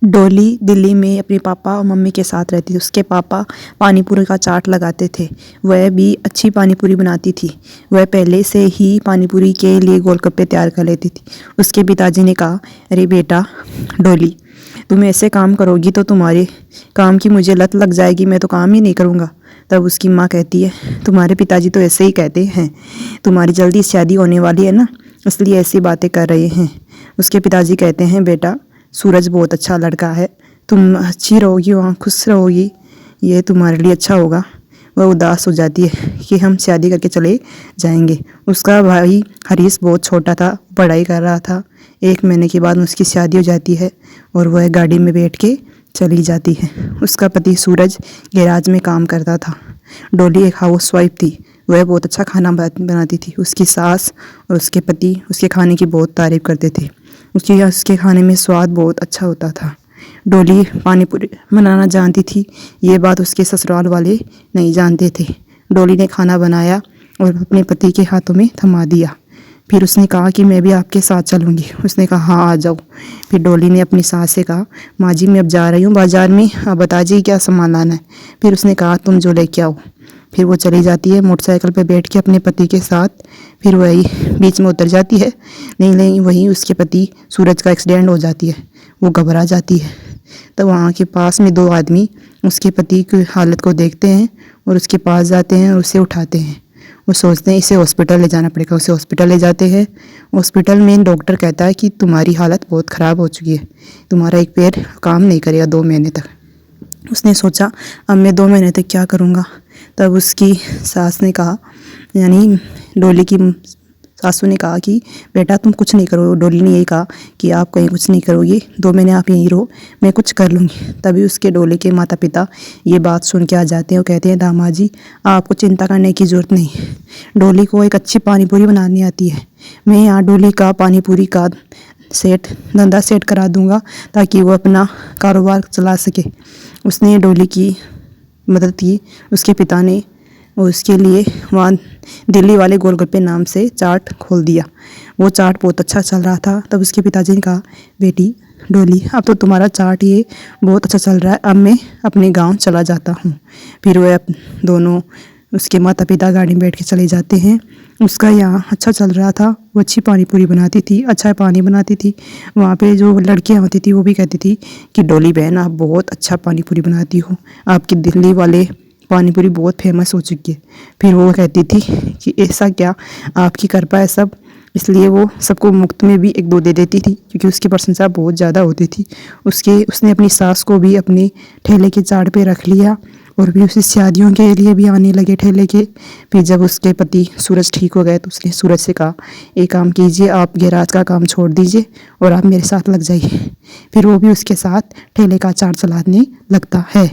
डॉली दिल्ली में अपने पापा और मम्मी के साथ रहती थी। उसके पापा पानी पूरी का चाट लगाते थे। वह भी अच्छी पानी पूरी बनाती थी। वह पहले से ही पानी पूरी के लिए गोलगप्पे तैयार कर लेती थी। उसके पिताजी ने कहा, अरे बेटा डॉली, तुम ऐसे काम करोगी तो तुम्हारे काम की मुझे लत लग जाएगी, मैं तो काम ही नहीं करूँगा। तब उसकी माँ कहती है, तुम्हारे पिताजी तो ऐसे ही कहते हैं, तुम्हारी जल्दी शादी होने वाली है ना, इसलिए ऐसी बातें कर रहे हैं। उसके पिताजी कहते हैं, बेटा सूरज बहुत अच्छा लड़का है, तुम अच्छी रहोगी, वहाँ खुश रहोगी, ये तुम्हारे लिए अच्छा होगा। वह उदास हो जाती है कि हम शादी करके चले जाएंगे। उसका भाई हरीश बहुत छोटा था, पढ़ाई कर रहा था। 1 महीने के बाद उसकी शादी हो जाती है और वह गाड़ी में बैठ के चली जाती है। उसका पति सूरज गैराज में काम करता था। डॉली एक हाउसवाइफ थी। वह बहुत अच्छा खाना बनाती थी। उसकी सास और उसके पति उसके खाने की बहुत तारीफ़ करते थे। उसके खाने में स्वाद बहुत अच्छा होता था। डॉली पानी पूरी बनाना जानती थी, ये बात उसके ससुराल वाले नहीं जानते थे। डॉली ने खाना बनाया और अपने पति के हाथों में थमा दिया। फिर उसने कहा कि मैं भी आपके साथ चलूँगी। उसने कहा, हाँ आ जाओ। फिर डॉली ने अपनी सास से कहा, माँ जी मैं अब जा रही हूँ बाज़ार में, आप बताइए क्या सामान लाना है। फिर उसने कहा, तुम जो लेके आओ। फिर वो चली जाती है मोटरसाइकिल पर बैठ के अपने पति के साथ। फिर वही बीच में उतर जाती है। नहीं वहीं उसके पति सूरज का एक्सीडेंट हो जाती है। वो घबरा जाती है। तब वहाँ के पास में 2 आदमी उसके पति की हालत को देखते हैं और उसके पास जाते हैं और उसे उठाते हैं। वो सोचते हैं इसे हॉस्पिटल ले जाना पड़ेगा। उसे हॉस्पिटल ले जाते हैं। हॉस्पिटल में डॉक्टर कहता है कि तुम्हारी हालत बहुत ख़राब हो चुकी है, तुम्हारा एक पैर काम नहीं करेगा 2 महीने तक। उसने सोचा, अब मैं 2 महीने तक क्या करूँगा। तब उसकी सास ने कहा, यानी डॉली की सासू ने कहा कि बेटा तुम कुछ नहीं करो। डॉली ने यही कहा कि आप कहीं कुछ नहीं करोगे, 2 महीने आप यहीं रहो, मैं कुछ कर लूँगी। तभी उसके डॉली के माता पिता ये बात सुन के आ जाते हैं और कहते हैं, दामाद जी आपको चिंता करने की ज़रूरत नहीं, डॉली को एक अच्छी पानी पूरी बनानी आती है। मैं यहाँ डॉली का पानी पूरी का धंधा सेट करा दूँगा ताकि वो अपना कारोबार चला सके। उसने डॉली की मदद की। उसके पिता ने उसके लिए वहाँ दिल्ली वाले गोलगप्पे नाम से चाट खोल दिया। वो चाट बहुत अच्छा चल रहा था। तब उसके पिताजी ने कहा, बेटी डॉली अब तो तुम्हारा चाट ये बहुत अच्छा चल रहा है, अब मैं अपने गांव चला जाता हूँ। फिर वह दोनों उसके माता पिता गाड़ी में बैठ के चले जाते हैं। उसका यहाँ अच्छा चल रहा था। वो अच्छी पानी पूरी बनाती थी, अच्छा पानी बनाती थी। वहाँ पे जो लड़कियाँ होती थी वो भी कहती थी कि डॉली बहन आप बहुत अच्छा पानी पूरी बनाती हो, आपकी दिल्ली वाले पानी पूरी बहुत फेमस हो चुकी है। फिर वो कहती थी कि ऐसा क्या, आपकी कृपा है सब, इसलिए वो सबको मुफ्त में भी 1-2 दे देती थी क्योंकि उसकी प्रशंसा बहुत ज़्यादा होती थी। उसने अपनी सास को भी अपने ठेले के चाट पे रख लिया और भी उसे शादियों के लिए भी आने लगे ठेले के। फिर जब उसके पति सूरज ठीक हो गए तो उसने सूरज से कहा, एक काम कीजिए, आप गैराज का काम छोड़ दीजिए और आप मेरे साथ लग जाइए। फिर वो भी उसके साथ ठेले का चाट चलाने लगता है।